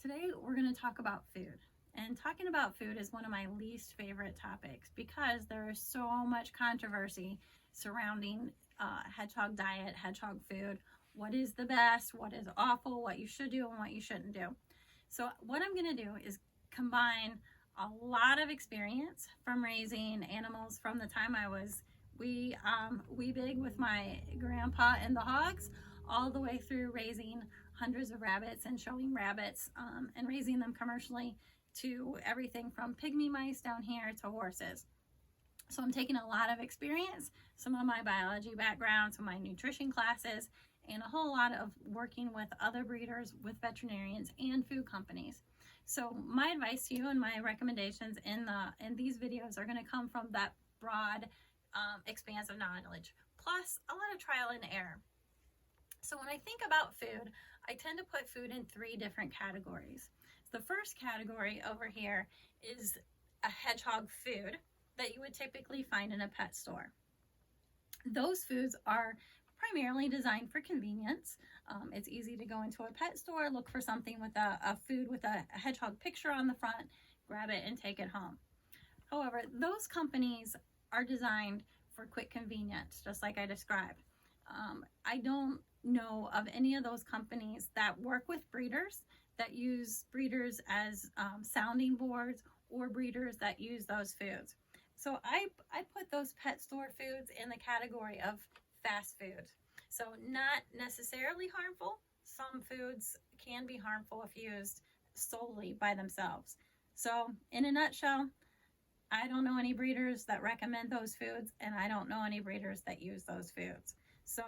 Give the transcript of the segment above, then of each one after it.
Today we're going to talk about food. And talking about food is one of my least favorite topics because there is so much controversy surrounding hedgehog diet, hedgehog food. What is the best, what is awful, what you should do and what you shouldn't do. So what I'm going to do is combine a lot of experience from raising animals from the time I was wee big with my grandpa and the hogs, all the way through raising hundreds of rabbits and showing rabbits and raising them commercially, to everything from pygmy mice down here to horses. So I'm taking a lot of experience, some of my biology background, some of my nutrition classes, and a whole lot of working with other breeders, with veterinarians and food companies. So my advice to you and my recommendations in these videos are going to come from that broad expanse of knowledge, plus a lot of trial and error. So when I think about food, I tend to put food in three different categories. The first category over here is a hedgehog food that you would typically find in a pet store. Those foods are primarily designed for convenience. It's easy to go into a pet store, look for something with a food with a hedgehog picture on the front, grab it and take it home. However, those companies are designed for quick convenience, just like I described. I don't know of any of those companies that work with breeders, that use breeders as sounding boards, or breeders that use those foods. So I put those pet store foods in the category of fast food. So not necessarily harmful. Some foods can be harmful if used solely by themselves. So in a nutshell, I don't know any breeders that recommend those foods, and I don't know any breeders that use those foods. So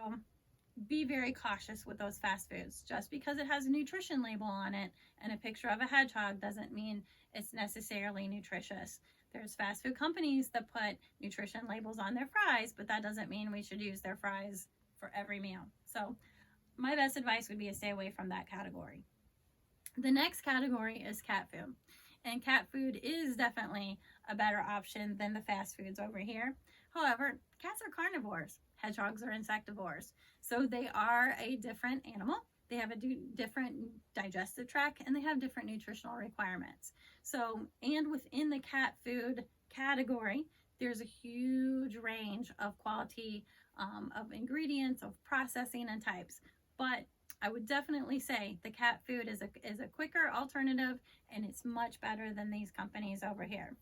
be very cautious with those fast foods. Just because it has a nutrition label on it and a picture of a hedgehog doesn't mean it's necessarily nutritious. There's fast food companies that put nutrition labels on their fries, but that doesn't mean we should use their fries for every meal. So my best advice would be to stay away from that category. The next category is cat food. And cat food is definitely a better option than the fast foods over here. However, cats are carnivores. Hedgehogs are insectivores. So they are a different animal. They have a different digestive tract, and they have different nutritional requirements. So, and within the cat food category, there's a huge range of quality of ingredients, of processing and types. But I would definitely say the cat food is a quicker alternative, and it's much better than these companies over here.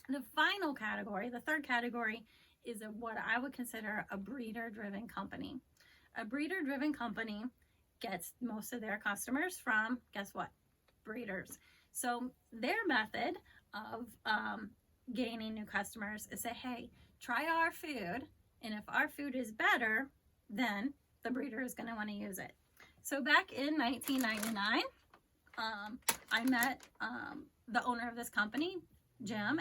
The final category, the third category, is what I would consider a breeder-driven company. A breeder-driven company gets most of their customers from, guess what? Breeders. So their method of gaining new customers is say, hey, try our food, and if our food is better, then the breeder is going to want to use it. So back in 1999, I met the owner of this company, Jim,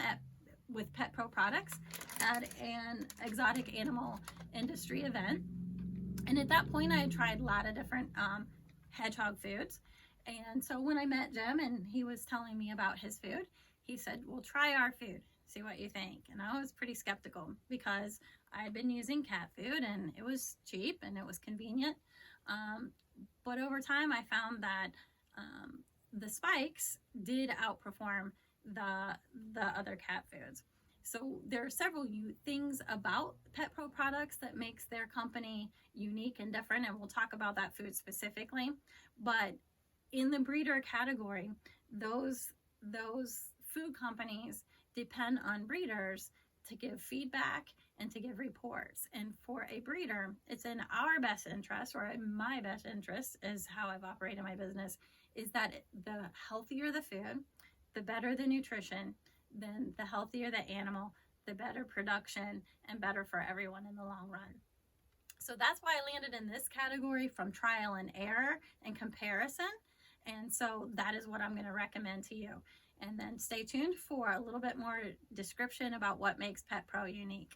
with Pet Pro Products at an exotic animal industry event. And at that point, I had tried a lot of different hedgehog foods. And so when I met Jim and he was telling me about his food, he said, well, try our food, see what you think. And I was pretty skeptical because I had been using cat food and it was cheap and it was convenient. But over time, I found that the spikes did outperform the other cat foods. So there are several things about Pet Pro Products that makes their company unique and different, and we'll talk about that food specifically. But in the breeder category, those food companies depend on breeders to give feedback and to give reports. And for a breeder, it's in our best interest, or in my best interest, is how I've operated my business, is that the healthier the food, the better the nutrition, then the healthier the animal, the better production, and better for everyone in the long run. So that's why I landed in this category from trial and error and comparison. And so that is what I'm going to recommend to you. And then stay tuned for a little bit more description about what makes Pet Pro unique.